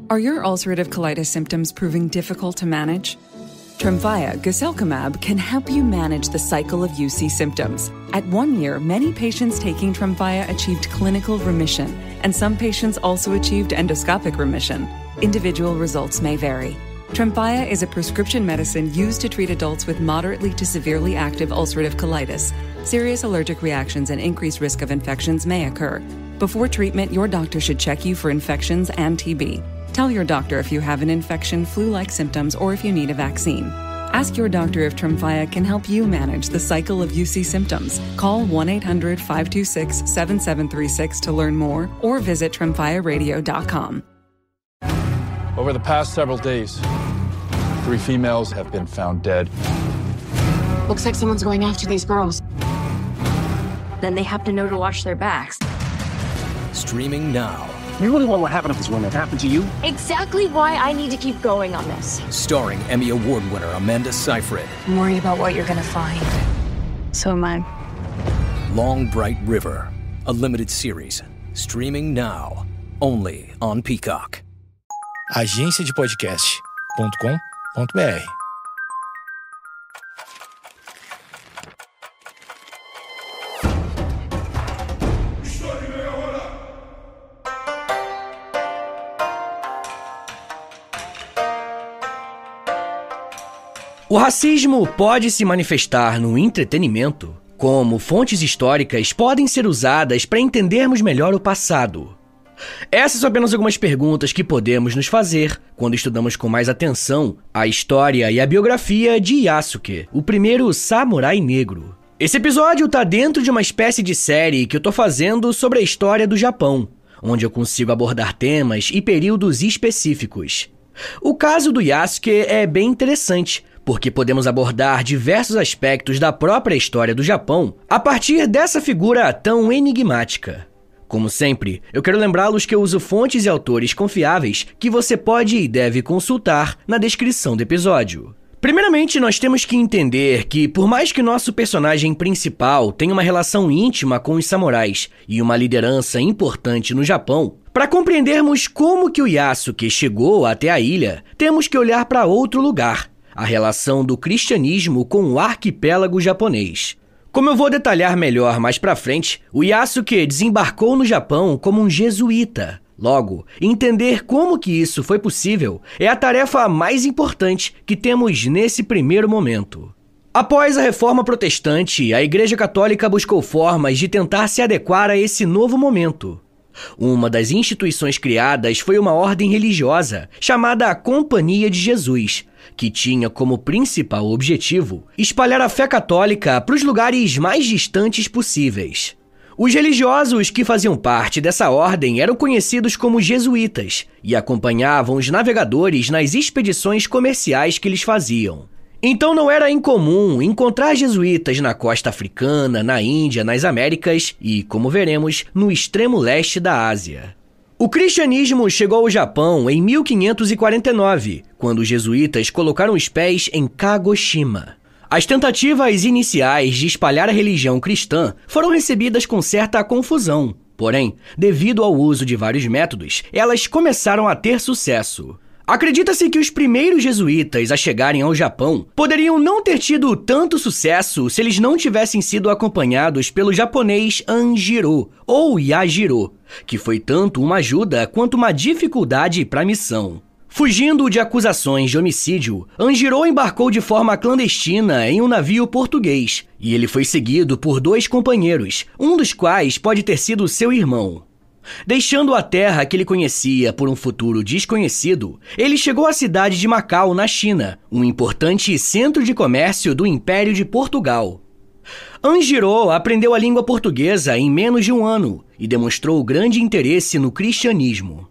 Are your ulcerative colitis symptoms proving difficult to manage? Tremfya guselkumab can help you manage the cycle of UC symptoms. At 1 year, many patients taking Tremfya achieved clinical remission, and some patients also achieved endoscopic remission. Individual results may vary. Tremfya is a prescription medicine used to treat adults with moderately to severely active ulcerative colitis. Serious allergic reactions and increased risk of infections may occur. Before treatment, your doctor should check you for infections and TB. Tell your doctor if you have an infection, flu-like symptoms, or if you need a vaccine. Ask your doctor if Tremfya can help you manage the cycle of UC symptoms. Call 1-800-526-7736 to learn more or visit tremfyaradio.com. Over the past several days, 3 females have been found dead. Looks like someone's going after these girls. Then they have to know to watch their backs. Streaming now. You really want what happened to this woman? Happened to you? Exactly why I need to keep going on this. Starring Emmy Award winner Amanda Seyfried. I'm worried about what you're gonna find. So am I. Long Bright River. A limited series. Streaming now. Only on Peacock. agenciadepodcast.com.br. O racismo pode se manifestar no entretenimento, como fontes históricas podem ser usadas para entendermos melhor o passado. Essas são apenas algumas perguntas que podemos nos fazer quando estudamos com mais atenção a história e a biografia de Yasuke, o primeiro samurai negro. Esse episódio está dentro de uma espécie de série que eu tô fazendo sobre a história do Japão, onde eu consigo abordar temas e períodos específicos. O caso do Yasuke é bem interessante, porque podemos abordar diversos aspectos da própria história do Japão a partir dessa figura tão enigmática. Como sempre, eu quero lembrá-los que eu uso fontes e autores confiáveis que você pode e deve consultar na descrição do episódio. Primeiramente, nós temos que entender que, por mais que nosso personagem principal tenha uma relação íntima com os samurais e uma liderança importante no Japão, para compreendermos como que o Yasuke chegou até a ilha, temos que olhar para outro lugar, a relação do cristianismo com o arquipélago japonês. Como eu vou detalhar melhor mais pra frente, o Yasuke desembarcou no Japão como um jesuíta. Logo, entender como que isso foi possível é a tarefa mais importante que temos nesse primeiro momento. Após a Reforma Protestante, a Igreja Católica buscou formas de tentar se adequar a esse novo momento. Uma das instituições criadas foi uma ordem religiosa chamada Companhia de Jesus, que tinha como principal objetivo espalhar a fé católica para os lugares mais distantes possíveis. Os religiosos que faziam parte dessa ordem eram conhecidos como jesuítas e acompanhavam os navegadores nas expedições comerciais que eles faziam. Então não era incomum encontrar jesuítas na costa africana, na Índia, nas Américas e, como veremos, no extremo leste da Ásia. O cristianismo chegou ao Japão em 1549, quando os jesuítas colocaram os pés em Kagoshima. As tentativas iniciais de espalhar a religião cristã foram recebidas com certa confusão. Porém, devido ao uso de vários métodos, elas começaram a ter sucesso. Acredita-se que os primeiros jesuítas a chegarem ao Japão poderiam não ter tido tanto sucesso se eles não tivessem sido acompanhados pelo japonês Anjiro, ou Yajiro, que foi tanto uma ajuda quanto uma dificuldade para a missão. Fugindo de acusações de homicídio, Anjiro embarcou de forma clandestina em um navio português, e ele foi seguido por 2 companheiros, um dos quais pode ter sido seu irmão. Deixando a terra que ele conhecia por um futuro desconhecido, ele chegou à cidade de Macau, na China, um importante centro de comércio do Império de Portugal. Anjiro aprendeu a língua portuguesa em menos de 1 ano e demonstrou grande interesse no cristianismo.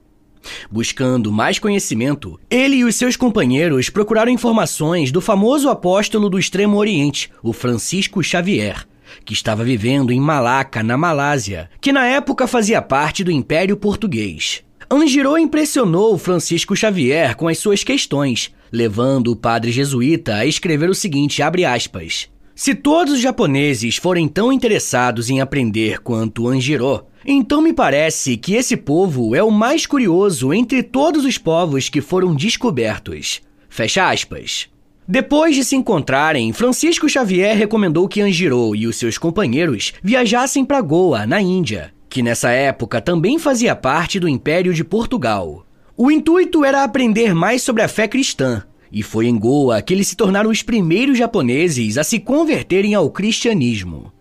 Buscando mais conhecimento, ele e os seus companheiros procuraram informações do famoso apóstolo do Extremo Oriente, o Francisco Xavier, que estava vivendo em Malaca, na Malásia, que na época fazia parte do Império Português. Anjiro impressionou Francisco Xavier com as suas questões, levando o padre jesuíta a escrever o seguinte, abre aspas, "Se todos os japoneses forem tão interessados em aprender quanto Anjiro, Então me parece que esse povo é o mais curioso entre todos os povos que foram descobertos. Fecha aspas. Depois de se encontrarem, Francisco Xavier recomendou que Anjiro e os seus companheiros viajassem para Goa, na Índia, que nessa época também fazia parte do Império de Portugal. O intuito era aprender mais sobre a fé cristã, e foi em Goa que eles se tornaram os primeiros japoneses a se converterem ao cristianismo.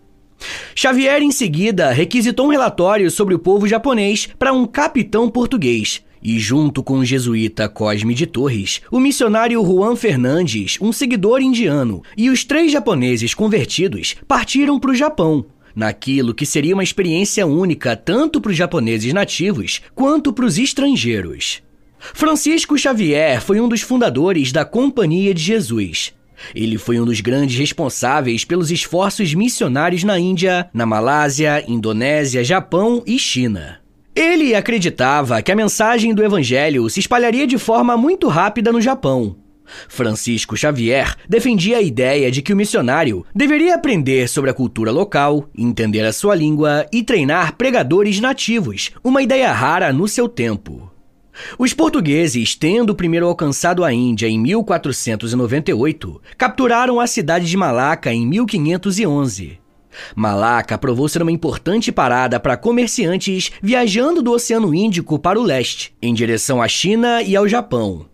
Xavier, em seguida, requisitou um relatório sobre o povo japonês para um capitão português, e junto com o jesuíta Cosme de Torres, o missionário Juan Fernandes, um seguidor indiano, e os 3 japoneses convertidos partiram para o Japão, naquilo que seria uma experiência única tanto para os japoneses nativos quanto para os estrangeiros. Francisco Xavier foi um dos fundadores da Companhia de Jesus. Ele foi um dos grandes responsáveis pelos esforços missionários na Índia, na Malásia, Indonésia, Japão e China. Ele acreditava que a mensagem do Evangelho se espalharia de forma muito rápida no Japão. Francisco Xavier defendia a ideia de que o missionário deveria aprender sobre a cultura local, entender a sua língua e treinar pregadores nativos, uma ideia rara no seu tempo. Os portugueses, tendo primeiro alcançado a Índia em 1498, capturaram a cidade de Malaca em 1511. Malaca provou ser uma importante parada para comerciantes viajando do Oceano Índico para o leste, em direção à China e ao Japão.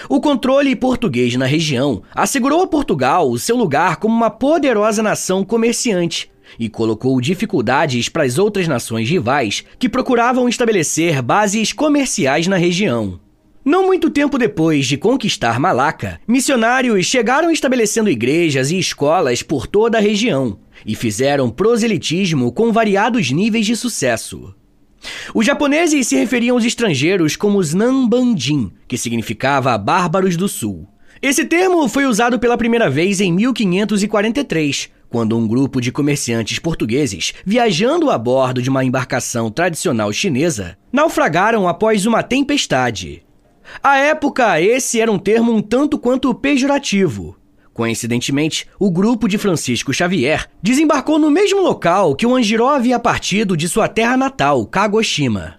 O controle português na região assegurou a Portugal o seu lugar como uma poderosa nação comerciante e colocou dificuldades para as outras nações rivais que procuravam estabelecer bases comerciais na região. Não muito tempo depois de conquistar Malaca, missionários chegaram estabelecendo igrejas e escolas por toda a região e fizeram proselitismo com variados níveis de sucesso. Os japoneses se referiam aos estrangeiros como os Nanbandin, que significava bárbaros do sul. Esse termo foi usado pela primeira vez em 1543, quando um grupo de comerciantes portugueses, viajando a bordo de uma embarcação tradicional chinesa, naufragaram após uma tempestade. À época, esse era um termo um tanto quanto pejorativo. Coincidentemente, o grupo de Francisco Xavier desembarcou no mesmo local que o Anjiro havia partido de sua terra natal, Kagoshima.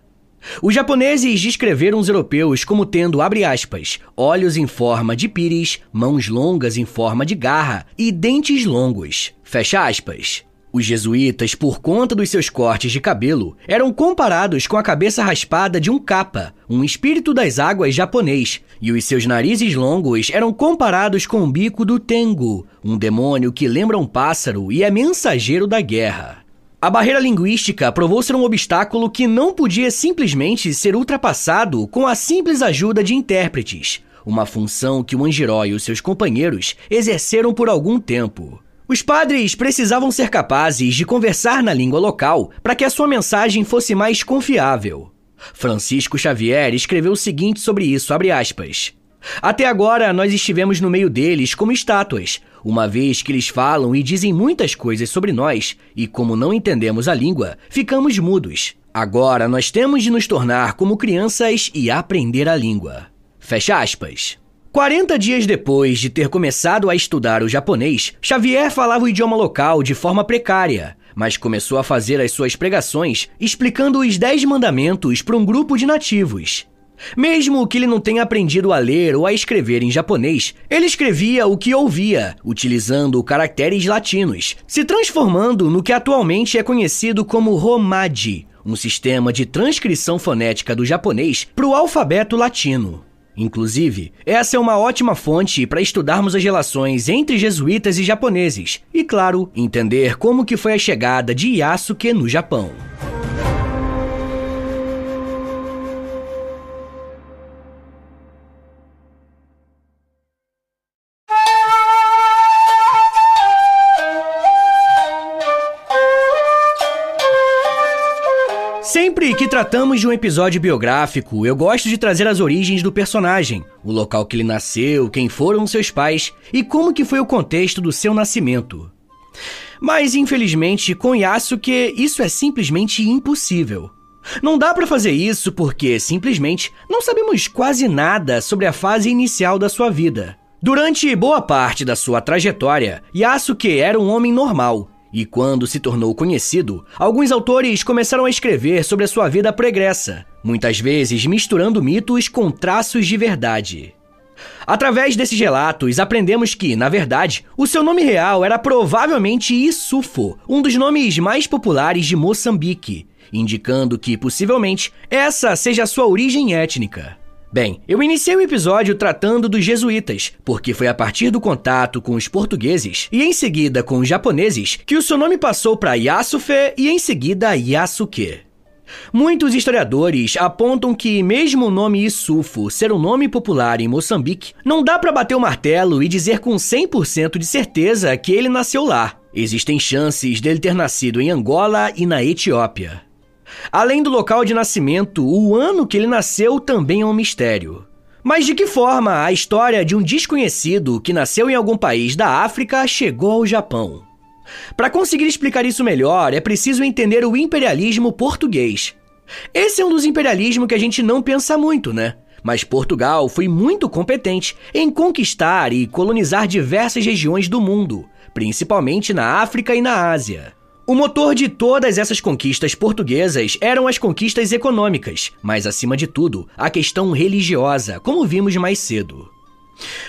Os japoneses descreveram os europeus como tendo, abre aspas, olhos em forma de píris, mãos longas em forma de garra e dentes longos, fecha aspas. Os jesuítas, por conta dos seus cortes de cabelo, eram comparados com a cabeça raspada de um kappa, um espírito das águas japonês, e os seus narizes longos eram comparados com o bico do Tengu, um demônio que lembra um pássaro e é mensageiro da guerra. A barreira linguística provou ser um obstáculo que não podia simplesmente ser ultrapassado com a simples ajuda de intérpretes, uma função que o Anjiro e os seus companheiros exerceram por algum tempo. Os padres precisavam ser capazes de conversar na língua local para que a sua mensagem fosse mais confiável. Francisco Xavier escreveu o seguinte sobre isso, abre aspas. Até agora nós estivemos no meio deles como estátuas, uma vez que eles falam e dizem muitas coisas sobre nós, e como não entendemos a língua, ficamos mudos. Agora nós temos de nos tornar como crianças e aprender a língua. Fecha aspas. 40 dias depois de ter começado a estudar o japonês, Xavier falava o idioma local de forma precária, mas começou a fazer as suas pregações explicando os 10 mandamentos para um grupo de nativos. Mesmo que ele não tenha aprendido a ler ou a escrever em japonês, ele escrevia o que ouvia, utilizando caracteres latinos, se transformando no que atualmente é conhecido como Romaji, um sistema de transcrição fonética do japonês para o alfabeto latino. Inclusive, essa é uma ótima fonte para estudarmos as relações entre jesuítas e japoneses e, claro, entender como que foi a chegada de Yasuke no Japão. Sempre que tratamos de um episódio biográfico, eu gosto de trazer as origens do personagem, o local que ele nasceu, quem foram seus pais e como que foi o contexto do seu nascimento. Mas, infelizmente, com Yasuke, isso é simplesmente impossível. Não dá pra fazer isso porque, simplesmente, não sabemos quase nada sobre a fase inicial da sua vida. Durante boa parte da sua trajetória, Yasuke era um homem normal, E quando se tornou conhecido, alguns autores começaram a escrever sobre a sua vida pregressa, muitas vezes misturando mitos com traços de verdade. Através desses relatos, aprendemos que, na verdade, o seu nome real era provavelmente Issoufou, um dos nomes mais populares de Moçambique, indicando que, possivelmente, essa seja a sua origem étnica. Bem, eu iniciei o episódio tratando dos jesuítas, porque foi a partir do contato com os portugueses e em seguida com os japoneses que o seu nome passou para Yasufe e em seguida Yasuke. Muitos historiadores apontam que, mesmo o nome Issoufou ser um nome popular em Moçambique, não dá para bater o martelo e dizer com 100% de certeza que ele nasceu lá. Existem chances dele ter nascido em Angola e na Etiópia. Além do local de nascimento, o ano que ele nasceu também é um mistério. Mas de que forma a história de um desconhecido que nasceu em algum país da África chegou ao Japão? Para conseguir explicar isso melhor, é preciso entender o imperialismo português. Esse é um dos imperialismos que a gente não pensa muito, né? Mas Portugal foi muito competente em conquistar e colonizar diversas regiões do mundo, principalmente na África e na Ásia. O motor de todas essas conquistas portuguesas eram as conquistas econômicas, mas, acima de tudo, a questão religiosa, como vimos mais cedo.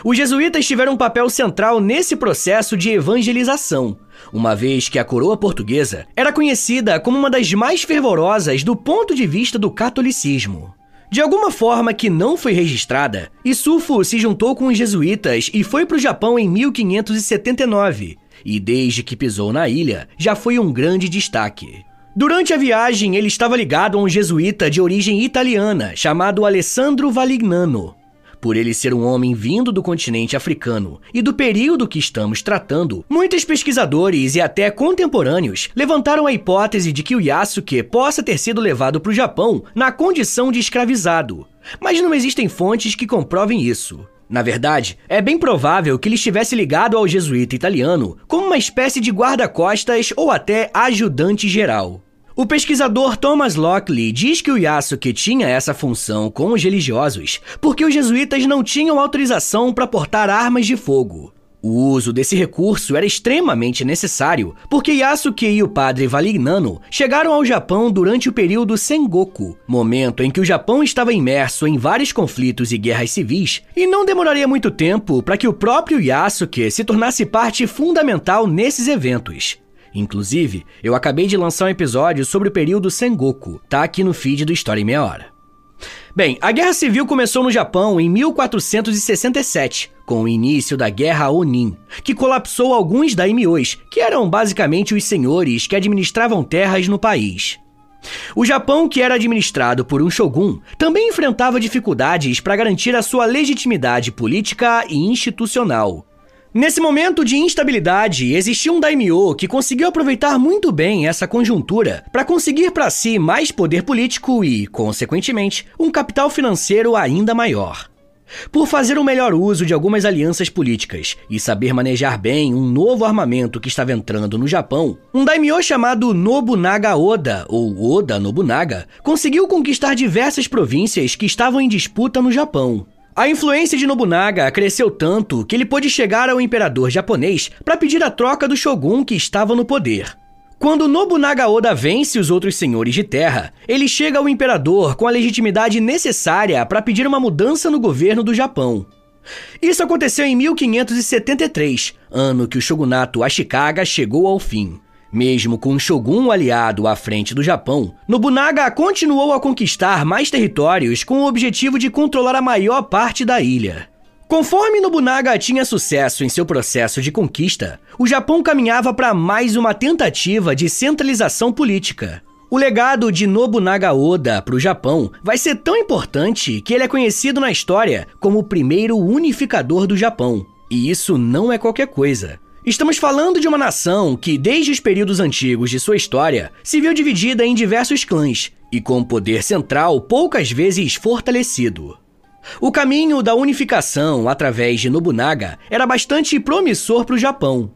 Os jesuítas tiveram um papel central nesse processo de evangelização, uma vez que a coroa portuguesa era conhecida como uma das mais fervorosas do ponto de vista do catolicismo. De alguma forma que não foi registrada, Issoufou se juntou com os jesuítas e foi para o Japão em 1579, e desde que pisou na ilha, já foi um grande destaque. Durante a viagem, ele estava ligado a um jesuíta de origem italiana, chamado Alessandro Valignano. Por ele ser um homem vindo do continente africano e do período que estamos tratando, muitos pesquisadores e até contemporâneos levantaram a hipótese de que o Yasuke possa ter sido levado para o Japão na condição de escravizado. Mas não existem fontes que comprovem isso. Na verdade, é bem provável que ele estivesse ligado ao jesuíta italiano como uma espécie de guarda-costas ou até ajudante geral. O pesquisador Thomas Lockley diz que o Yasuke tinha essa função com os religiosos porque os jesuítas não tinham autorização para portar armas de fogo. O uso desse recurso era extremamente necessário porque Yasuke e o padre Valignano chegaram ao Japão durante o período Sengoku, momento em que o Japão estava imerso em vários conflitos e guerras civis, e não demoraria muito tempo para que o próprio Yasuke se tornasse parte fundamental nesses eventos. Inclusive, eu acabei de lançar um episódio sobre o período Sengoku, tá aqui no feed do História em Meia Hora. Bem, a Guerra Civil começou no Japão em 1467, com o início da Guerra Onin, que colapsou alguns daimyos, que eram basicamente os senhores que administravam terras no país. O Japão, que era administrado por um shogun, também enfrentava dificuldades para garantir a sua legitimidade política e institucional. Nesse momento de instabilidade, existia um daimyo que conseguiu aproveitar muito bem essa conjuntura para conseguir para si mais poder político e, consequentemente, um capital financeiro ainda maior. Por fazer um melhor uso de algumas alianças políticas e saber manejar bem um novo armamento que estava entrando no Japão, um daimyo chamado Nobunaga Oda, ou Oda Nobunaga, conseguiu conquistar diversas províncias que estavam em disputa no Japão. A influência de Nobunaga cresceu tanto que ele pôde chegar ao imperador japonês para pedir a troca do shogun que estava no poder. Quando Nobunaga Oda vence os outros senhores de terra, ele chega ao imperador com a legitimidade necessária para pedir uma mudança no governo do Japão. Isso aconteceu em 1573, ano que o shogunato Ashikaga chegou ao fim. Mesmo com um shogun aliado à frente do Japão, Nobunaga continuou a conquistar mais territórios com o objetivo de controlar a maior parte da ilha. Conforme Nobunaga tinha sucesso em seu processo de conquista, o Japão caminhava para mais uma tentativa de centralização política. O legado de Nobunaga Oda para o Japão vai ser tão importante que ele é conhecido na história como o primeiro unificador do Japão. E isso não é qualquer coisa. Estamos falando de uma nação que, desde os períodos antigos de sua história, se viu dividida em diversos clãs e com poder central poucas vezes fortalecido. O caminho da unificação através de Nobunaga era bastante promissor para o Japão.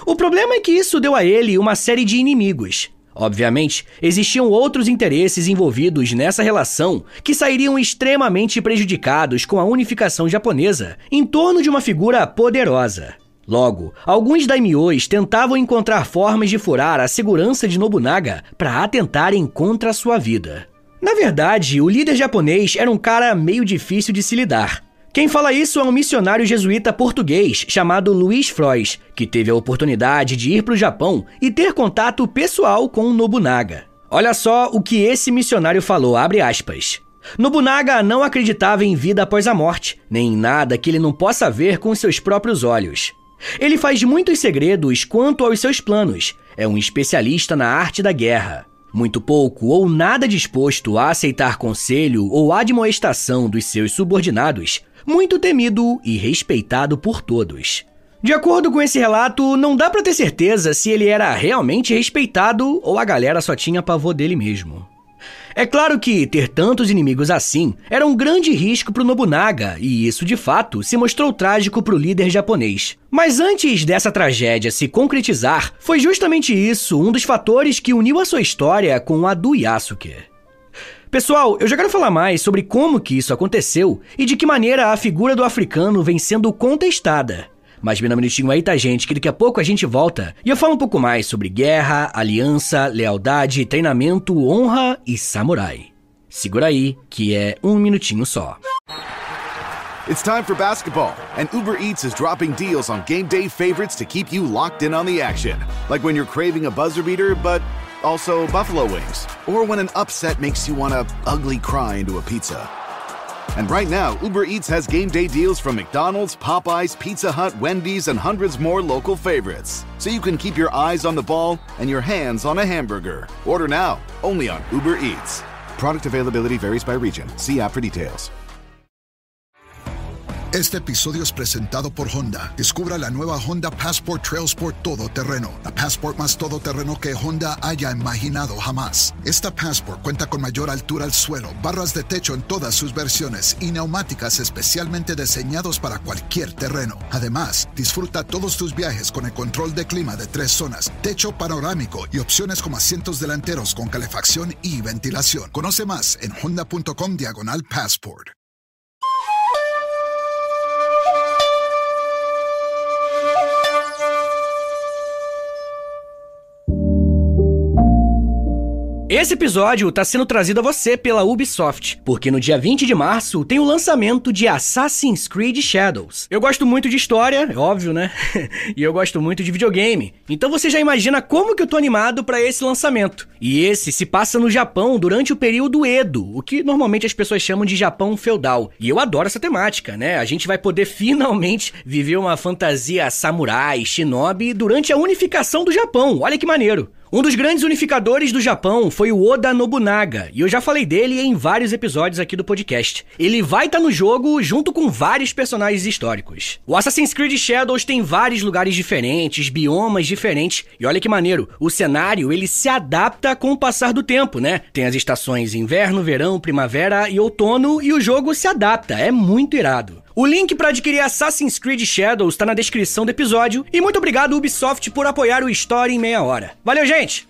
O problema é que isso deu a ele uma série de inimigos. Obviamente, existiam outros interesses envolvidos nessa relação que sairiam extremamente prejudicados com a unificação japonesa em torno de uma figura poderosa. Logo, alguns daimyos tentavam encontrar formas de furar a segurança de Nobunaga para atentarem contra a sua vida. Na verdade, o líder japonês era um cara meio difícil de se lidar. Quem fala isso é um missionário jesuíta português chamado Luiz Frois, que teve a oportunidade de ir para o Japão e ter contato pessoal com Nobunaga. Olha só o que esse missionário falou, abre aspas. Nobunaga não acreditava em vida após a morte, nem em nada que ele não possa ver com seus próprios olhos. Ele faz muitos segredos quanto aos seus planos. É um especialista na arte da guerra. Muito pouco ou nada disposto a aceitar conselho ou admoestação dos seus subordinados. Muito temido e respeitado por todos. De acordo com esse relato, não dá pra ter certeza se ele era realmente respeitado ou a galera só tinha pavor dele mesmo. É claro que ter tantos inimigos assim era um grande risco pro Nobunaga, e isso de fato se mostrou trágico pro líder japonês. Mas antes dessa tragédia se concretizar, foi justamente isso um dos fatores que uniu a sua história com a do Yasuke. Pessoal, eu já quero falar mais sobre como que isso aconteceu e de que maneira a figura do africano vem sendo contestada. Mas me dá um minutinho aí, tá, gente, que daqui a pouco a gente volta e eu falo um pouco mais sobre guerra, aliança, lealdade, treinamento, honra e samurai. Segura aí, que é um minutinho só. It's time for basketball, and Uber Eats is dropping deals on game day favorites to keep you locked in on the action. Like when you're craving a buzzer beater, but also buffalo wings. Or when an upset makes you want to ugly cry into a pizza. And right now, Uber Eats has game day deals from McDonald's, Popeyes, Pizza Hut, Wendy's, and hundreds more local favorites. So you can keep your eyes on the ball and your hands on a hamburger. Order now, only on Uber Eats. Product availability varies by region. See app for details. Este episodio es presentado por Honda. Descubra la nueva Honda Passport Trail Sport Todoterreno. La Passport más todoterreno que Honda haya imaginado jamás. Esta Passport cuenta con mayor altura al suelo, barras de techo en todas sus versiones y neumáticas especialmente diseñados para cualquier terreno. Además, disfruta todos tus viajes con el control de clima de 3 zonas, techo panorámico y opciones como asientos delanteros con calefacción y ventilación. Conoce más en honda.com/Passport. Esse episódio está sendo trazido a você pela Ubisoft, porque no dia 20 de março tem o lançamento de Assassin's Creed Shadows. Eu gosto muito de história, é óbvio, né? E eu gosto muito de videogame, então você já imagina como que eu tô animado para esse lançamento. E esse se passa no Japão durante o período Edo, o que normalmente as pessoas chamam de Japão feudal. E eu adoro essa temática, né? A gente vai poder finalmente viver uma fantasia samurai, shinobi durante a unificação do Japão, olha que maneiro. Um dos grandes unificadores do Japão foi o Oda Nobunaga, e eu já falei dele em vários episódios aqui do podcast. Ele vai estar no jogo junto com vários personagens históricos. O Assassin's Creed Shadows tem vários lugares diferentes, biomas diferentes, e olha que maneiro, o cenário ele se adapta com o passar do tempo, né? Tem as estações inverno, verão, primavera e outono, e o jogo se adapta, é muito irado. O link para adquirir Assassin's Creed Shadows está na descrição do episódio. E muito obrigado, Ubisoft, por apoiar o Story em meia hora. Valeu, gente!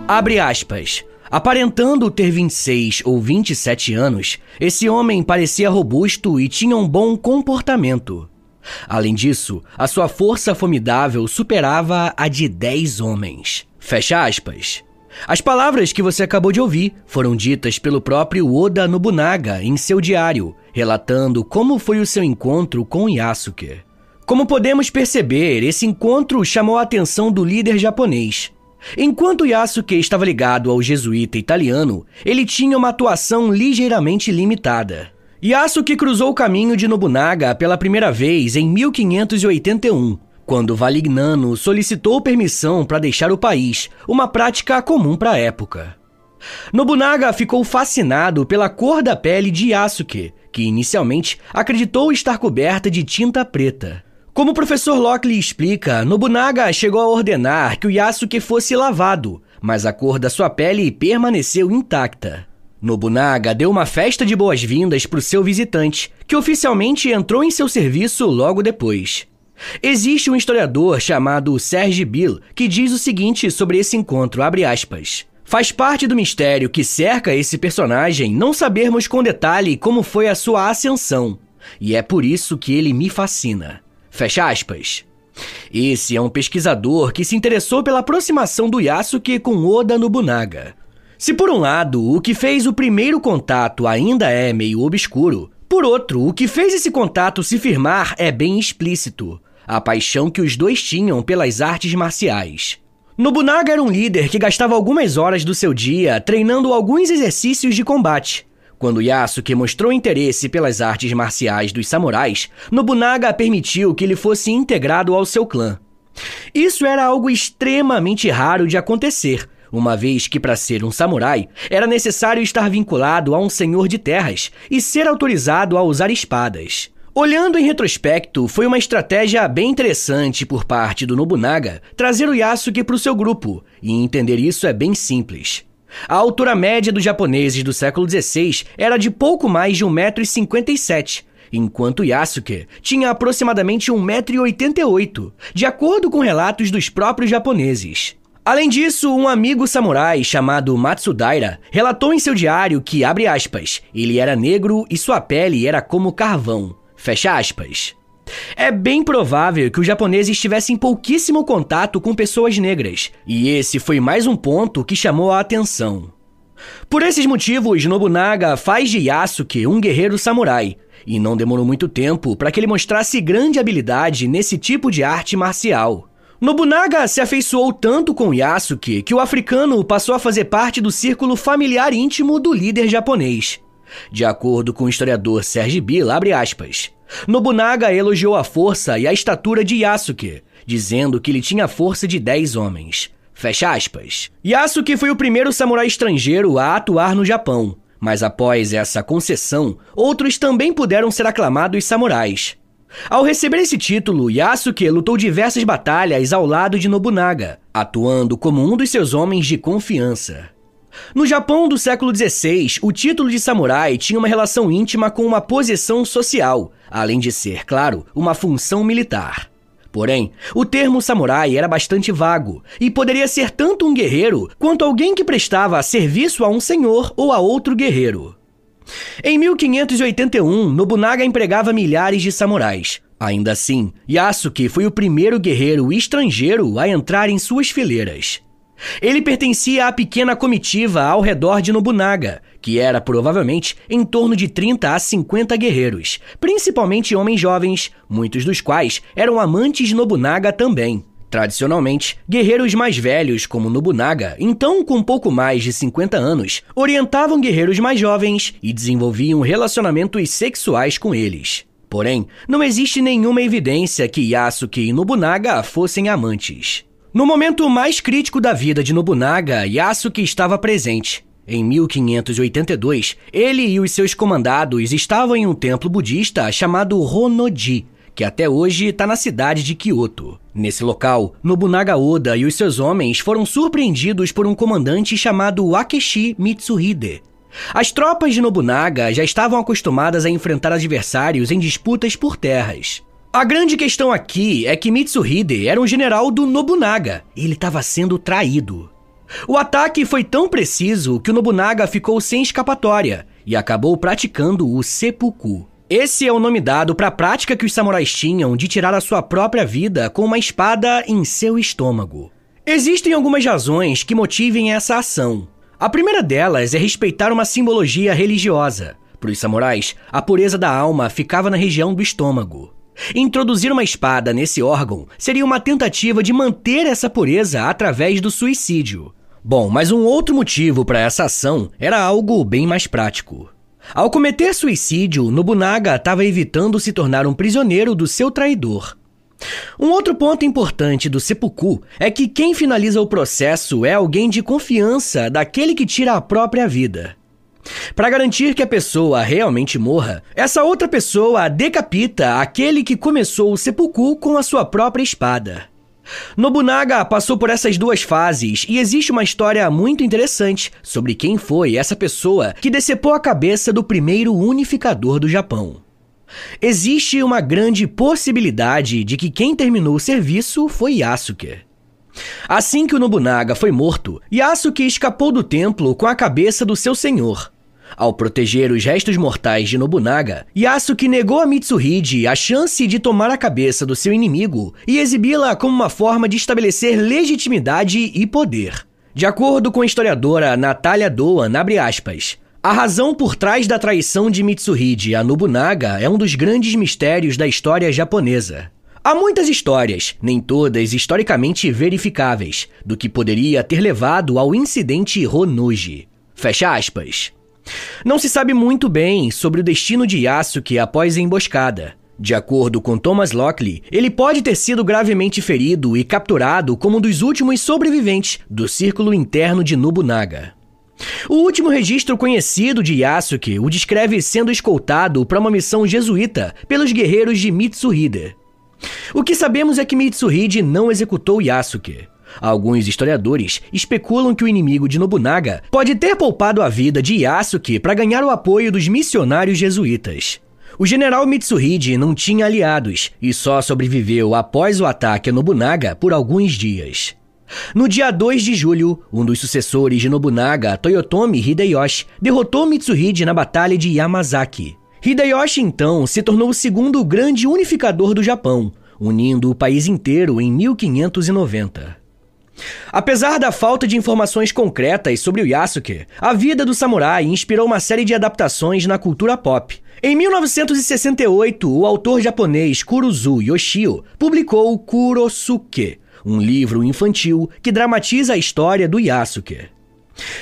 Abre aspas. Aparentando ter 26 ou 27 anos, esse homem parecia robusto e tinha um bom comportamento. Além disso, a sua força formidável superava a de 10 homens. Fecha aspas. As palavras que você acabou de ouvir foram ditas pelo próprio Oda Nobunaga em seu diário, relatando como foi o seu encontro com Yasuke. Como podemos perceber, esse encontro chamou a atenção do líder japonês. Enquanto Yasuke estava ligado ao jesuíta italiano, ele tinha uma atuação ligeiramente limitada. Yasuke cruzou o caminho de Nobunaga pela primeira vez em 1581, quando Valignano solicitou permissão para deixar o país, uma prática comum para a época. Nobunaga ficou fascinado pela cor da pele de Yasuke, que inicialmente acreditou estar coberta de tinta preta. Como o professor Lockley explica, Nobunaga chegou a ordenar que o Yasuke fosse lavado, mas a cor da sua pele permaneceu intacta. Nobunaga deu uma festa de boas-vindas para o seu visitante, que oficialmente entrou em seu serviço logo depois. Existe um historiador chamado Serge Bill que diz o seguinte sobre esse encontro, abre aspas. Faz parte do mistério que cerca esse personagem não sabermos com detalhe como foi a sua ascensão, e é por isso que ele me fascina. Fecha aspas. Esse é um pesquisador que se interessou pela aproximação do Yasuke com Oda Nobunaga. Se por um lado, o que fez o primeiro contato ainda é meio obscuro, por outro, o que fez esse contato se firmar é bem explícito, a paixão que os dois tinham pelas artes marciais. Nobunaga era um líder que gastava algumas horas do seu dia treinando alguns exercícios de combate. Quando Yasuke mostrou interesse pelas artes marciais dos samurais, Nobunaga permitiu que ele fosse integrado ao seu clã. Isso era algo extremamente raro de acontecer, uma vez que para ser um samurai era necessário estar vinculado a um senhor de terras e ser autorizado a usar espadas. Olhando em retrospecto, foi uma estratégia bem interessante por parte do Nobunaga trazer o Yasuke para o seu grupo, e entender isso é bem simples. A altura média dos japoneses do século XVI era de pouco mais de 1,57 m, enquanto Yasuke tinha aproximadamente 1,88 m, de acordo com relatos dos próprios japoneses. Além disso, um amigo samurai chamado Matsudaira relatou em seu diário que, abre aspas, ele era negro e sua pele era como carvão, fecha aspas. É bem provável que os japoneses tivessem pouquíssimo contato com pessoas negras, e esse foi mais um ponto que chamou a atenção. Por esses motivos, Nobunaga faz de Yasuke um guerreiro samurai, e não demorou muito tempo para que ele mostrasse grande habilidade nesse tipo de arte marcial. Nobunaga se afeiçoou tanto com Yasuke que o africano passou a fazer parte do círculo familiar íntimo do líder japonês. De acordo com o historiador Serge Bill, abre aspas, Nobunaga elogiou a força e a estatura de Yasuke, dizendo que ele tinha a força de 10 homens. Fecha aspas. Yasuke foi o primeiro samurai estrangeiro a atuar no Japão, mas após essa concessão, outros também puderam ser aclamados samurais. Ao receber esse título, Yasuke lutou diversas batalhas ao lado de Nobunaga, atuando como um dos seus homens de confiança. No Japão do século XVI, o título de samurai tinha uma relação íntima com uma posição social, além de ser, claro, uma função militar. Porém, o termo samurai era bastante vago e poderia ser tanto um guerreiro quanto alguém que prestava serviço a um senhor ou a outro guerreiro. Em 1581, Nobunaga empregava milhares de samurais. Ainda assim, Yasuke foi o primeiro guerreiro estrangeiro a entrar em suas fileiras. Ele pertencia à pequena comitiva ao redor de Nobunaga, que era provavelmente em torno de 30 a 50 guerreiros, principalmente homens jovens, muitos dos quais eram amantes de Nobunaga também. Tradicionalmente, guerreiros mais velhos como Nobunaga, então com pouco mais de 50 anos, orientavam guerreiros mais jovens e desenvolviam relacionamentos sexuais com eles. Porém, não existe nenhuma evidência que Yasuke e Nobunaga fossem amantes. No momento mais crítico da vida de Nobunaga, Yasuke estava presente. Em 1582, ele e os seus comandados estavam em um templo budista chamado Honnoji, que até hoje está na cidade de Kyoto. Nesse local, Nobunaga Oda e os seus homens foram surpreendidos por um comandante chamado Akechi Mitsuhide. As tropas de Nobunaga já estavam acostumadas a enfrentar adversários em disputas por terras. A grande questão aqui é que Mitsuhide era um general do Nobunaga. Ele estava sendo traído. O ataque foi tão preciso que o Nobunaga ficou sem escapatória e acabou praticando o seppuku. Esse é o nome dado para a prática que os samurais tinham de tirar a sua própria vida com uma espada em seu estômago. Existem algumas razões que motivem essa ação. A primeira delas é respeitar uma simbologia religiosa. Para os samurais, a pureza da alma ficava na região do estômago. Introduzir uma espada nesse órgão seria uma tentativa de manter essa pureza através do suicídio. Bom, mas um outro motivo para essa ação era algo bem mais prático. Ao cometer suicídio, Nobunaga estava evitando se tornar um prisioneiro do seu traidor. Um outro ponto importante do seppuku é que quem finaliza o processo é alguém de confiança daquele que tira a própria vida. Para garantir que a pessoa realmente morra, essa outra pessoa decapita aquele que começou o seppuku com a sua própria espada. Nobunaga passou por essas duas fases e existe uma história muito interessante sobre quem foi essa pessoa que decepou a cabeça do primeiro unificador do Japão. Existe uma grande possibilidade de que quem terminou o serviço foi Yasuke. Assim que o Nobunaga foi morto, Yasuke escapou do templo com a cabeça do seu senhor. Ao proteger os restos mortais de Nobunaga, Yasuke negou a Mitsuhide a chance de tomar a cabeça do seu inimigo e exibi-la como uma forma de estabelecer legitimidade e poder. De acordo com a historiadora Natalia Doan, abre aspas, a razão por trás da traição de Mitsuhide a Nobunaga é um dos grandes mistérios da história japonesa. Há muitas histórias, nem todas historicamente verificáveis, do que poderia ter levado ao incidente Honnouji. Fecha aspas. Não se sabe muito bem sobre o destino de Yasuke após a emboscada. De acordo com Thomas Lockley, ele pode ter sido gravemente ferido e capturado como um dos últimos sobreviventes do círculo interno de Nobunaga. O último registro conhecido de Yasuke o descreve sendo escoltado para uma missão jesuíta pelos guerreiros de Mitsuhide. O que sabemos é que Mitsuhide não executou Yasuke. Alguns historiadores especulam que o inimigo de Nobunaga pode ter poupado a vida de Yasuke para ganhar o apoio dos missionários jesuítas. O general Mitsuhide não tinha aliados e só sobreviveu após o ataque a Nobunaga por alguns dias. No dia 2 de julho, um dos sucessores de Nobunaga, Toyotomi Hideyoshi, derrotou Mitsuhide na Batalha de Yamazaki. Hideyoshi, então, se tornou o segundo grande unificador do Japão, unindo o país inteiro em 1590. Apesar da falta de informações concretas sobre o Yasuke, a vida do samurai inspirou uma série de adaptações na cultura pop. Em 1968, o autor japonês Kuruzu Yoshio publicou Kurosuke, um livro infantil que dramatiza a história do Yasuke.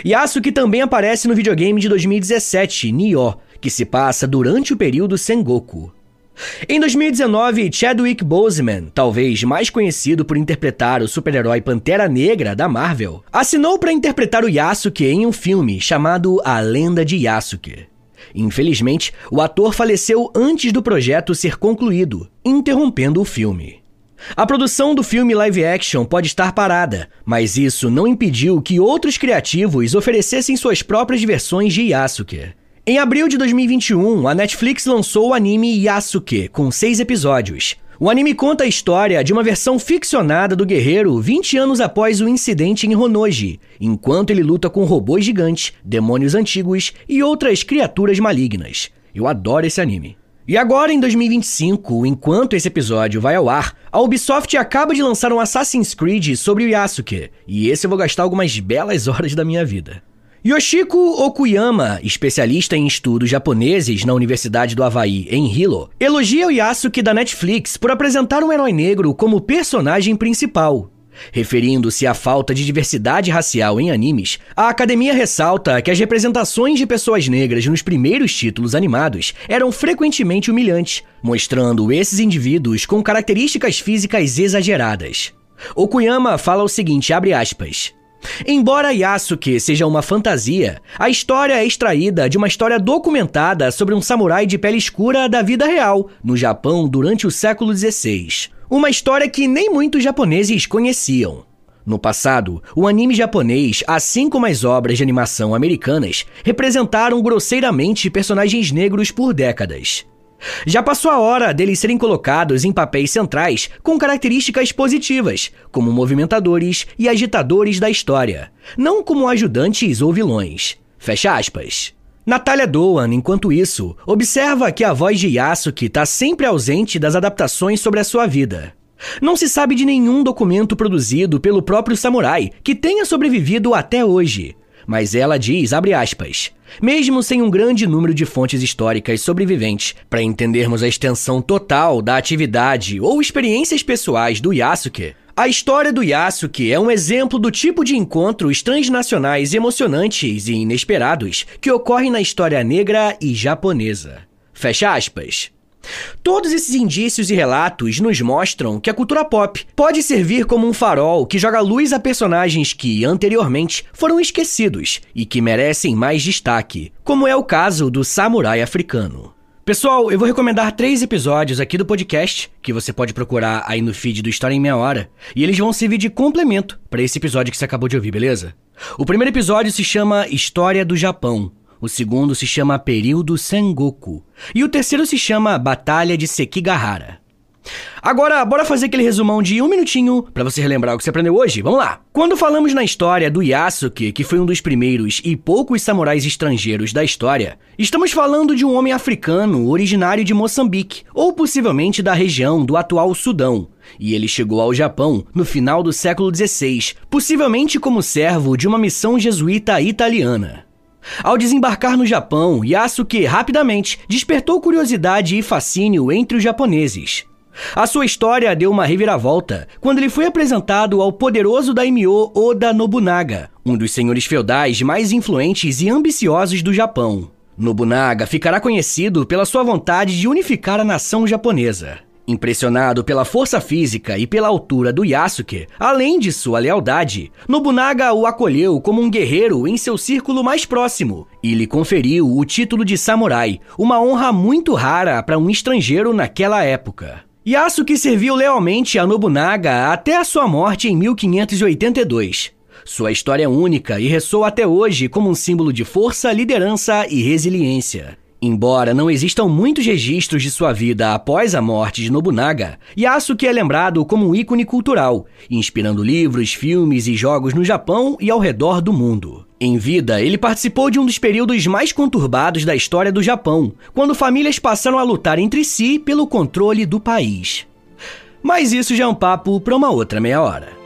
Yasuke também aparece no videogame de 2017, Nioh, que se passa durante o período Sengoku. Em 2019, Chadwick Boseman, talvez mais conhecido por interpretar o super-herói Pantera Negra da Marvel, assinou para interpretar o Yasuke em um filme chamado A Lenda de Yasuke. Infelizmente, o ator faleceu antes do projeto ser concluído, interrompendo o filme. A produção do filme live action pode estar parada, mas isso não impediu que outros criativos oferecessem suas próprias versões de Yasuke. Em abril de 2021, a Netflix lançou o anime Yasuke, com 6 episódios. O anime conta a história de uma versão ficcionada do guerreiro 20 anos após o incidente em Honnouji, enquanto ele luta com robôs gigantes, demônios antigos e outras criaturas malignas. Eu adoro esse anime. E agora, em 2025, enquanto esse episódio vai ao ar, a Ubisoft acaba de lançar um Assassin's Creed sobre o Yasuke, e esse eu vou gastar algumas belas horas da minha vida. Yoshiko Okuyama, especialista em estudos japoneses na Universidade do Havaí, em Hilo, elogia o Yasuke da Netflix por apresentar um herói negro como personagem principal. Referindo-se à falta de diversidade racial em animes, a academia ressalta que as representações de pessoas negras nos primeiros títulos animados eram frequentemente humilhantes, mostrando esses indivíduos com características físicas exageradas. Okuyama fala o seguinte, abre aspas, embora Yasuke seja uma fantasia, a história é extraída de uma história documentada sobre um samurai de pele escura da vida real, no Japão durante o século XVI. Uma história que nem muitos japoneses conheciam. No passado, o anime japonês, assim como as obras de animação americanas, representaram grosseiramente personagens negros por décadas. Já passou a hora deles serem colocados em papéis centrais com características positivas, como movimentadores e agitadores da história, não como ajudantes ou vilões. Fecha aspas. Natalia Doan, enquanto isso, observa que a voz de Yasuke está sempre ausente das adaptações sobre a sua vida. Não se sabe de nenhum documento produzido pelo próprio samurai que tenha sobrevivido até hoje. Mas ela diz, abre aspas, mesmo sem um grande número de fontes históricas sobreviventes, para entendermos a extensão total da atividade ou experiências pessoais do Yasuke, a história do Yasuke é um exemplo do tipo de encontros transnacionais emocionantes e inesperados que ocorrem na história negra e japonesa. Fecha aspas. Todos esses indícios e relatos nos mostram que a cultura pop pode servir como um farol que joga luz a personagens que, anteriormente, foram esquecidos e que merecem mais destaque, como é o caso do samurai africano. Pessoal, eu vou recomendar 3 episódios aqui do podcast, que você pode procurar aí no feed do História em Meia Hora, e eles vão servir de complemento para esse episódio que você acabou de ouvir, beleza? O primeiro episódio se chama História do Japão. O segundo se chama Período Sengoku. E o terceiro se chama Batalha de Sekigahara. Agora, bora fazer aquele resumão de 1 minutinho pra você relembrar o que você aprendeu hoje. Vamos lá! Quando falamos na história do Yasuke, que foi um dos primeiros e poucos samurais estrangeiros da história, estamos falando de um homem africano originário de Moçambique, ou possivelmente da região do atual Sudão. E ele chegou ao Japão no final do século XVI, possivelmente como servo de uma missão jesuíta italiana. Ao desembarcar no Japão, Yasuke rapidamente despertou curiosidade e fascínio entre os japoneses. A sua história deu uma reviravolta quando ele foi apresentado ao poderoso daimyo Oda Nobunaga, um dos senhores feudais mais influentes e ambiciosos do Japão. Nobunaga ficará conhecido pela sua vontade de unificar a nação japonesa. Impressionado pela força física e pela altura do Yasuke, além de sua lealdade, Nobunaga o acolheu como um guerreiro em seu círculo mais próximo e lhe conferiu o título de samurai, uma honra muito rara para um estrangeiro naquela época. Yasuke serviu lealmente a Nobunaga até a sua morte em 1582. Sua história é única e ressoa até hoje como um símbolo de força, liderança e resiliência. Embora não existam muitos registros de sua vida após a morte de Nobunaga, Yasuke é lembrado como um ícone cultural, inspirando livros, filmes e jogos no Japão e ao redor do mundo. Em vida, ele participou de um dos períodos mais conturbados da história do Japão, quando famílias passaram a lutar entre si pelo controle do país. Mas isso já é um papo para uma outra meia hora.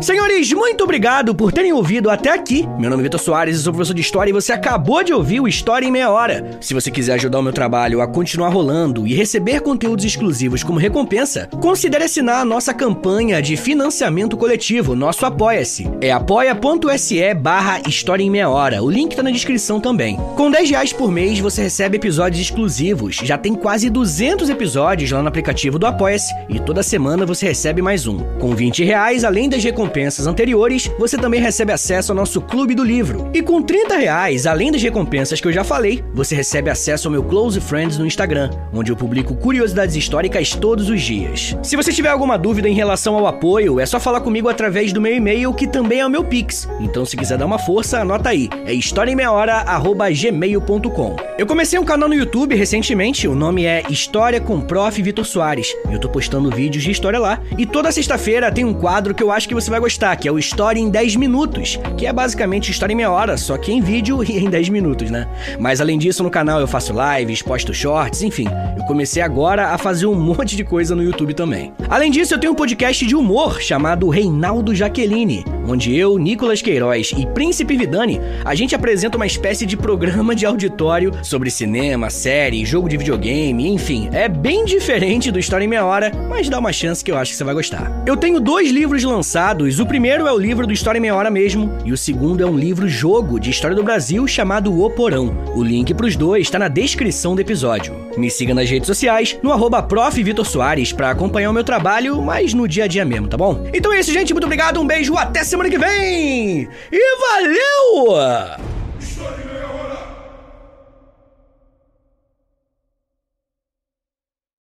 Senhores, muito obrigado por terem ouvido até aqui. Meu nome é Vitor Soares, eu sou professor de História e você acabou de ouvir o História em Meia Hora. Se você quiser ajudar o meu trabalho a continuar rolando e receber conteúdos exclusivos como recompensa, considere assinar a nossa campanha de financiamento coletivo, nosso Apoia-se. É apoia.se/História em Meia Hora, o link tá na descrição também. Com R$10 por mês você recebe episódios exclusivos, já tem quase 200 episódios lá no aplicativo do Apoia-se e toda semana você recebe mais um. Com R$20, além das recompensas anteriores, você também recebe acesso ao nosso Clube do Livro. E com R$30, além das recompensas que eu já falei, você recebe acesso ao meu Close Friends no Instagram, onde eu publico curiosidades históricas todos os dias. Se você tiver alguma dúvida em relação ao apoio, é só falar comigo através do meu e-mail, que também é o meu Pix. Então, se quiser dar uma força, anota aí. É historiaemmeiahora@gmail.com. Eu comecei um canal no YouTube recentemente, o nome é História com Prof. Vitor Soares. Eu tô postando vídeos de história lá, e toda sexta-feira tem um quadro que eu acho que você vai gostar, que é o História em 10 Minutos, que é basicamente História em Meia Hora, só que em vídeo e em 10 minutos, né? Mas além disso, no canal eu faço lives, posto shorts, enfim, eu comecei agora a fazer um monte de coisa no YouTube também. Além disso, eu tenho um podcast de humor chamado Reinaldo Jaqueline, onde eu, Nicolas Queiroz e Príncipe Vidani, a gente apresenta uma espécie de programa de auditório sobre cinema, série, jogo de videogame, enfim, é bem diferente do História em Meia Hora, mas dá uma chance que eu acho que você vai gostar. Eu tenho 2 livros lançados, o primeiro é o livro do História em Meia Hora mesmo, e o segundo é um livro-jogo de história do Brasil chamado O Porão. O link pros dois tá na descrição do episódio. Me siga nas redes sociais, no @Prof. Vitor Soares, pra acompanhar o meu trabalho, mas no dia a dia mesmo, tá bom? Então é isso, gente, muito obrigado, um beijo, até semana que vem! E valeu!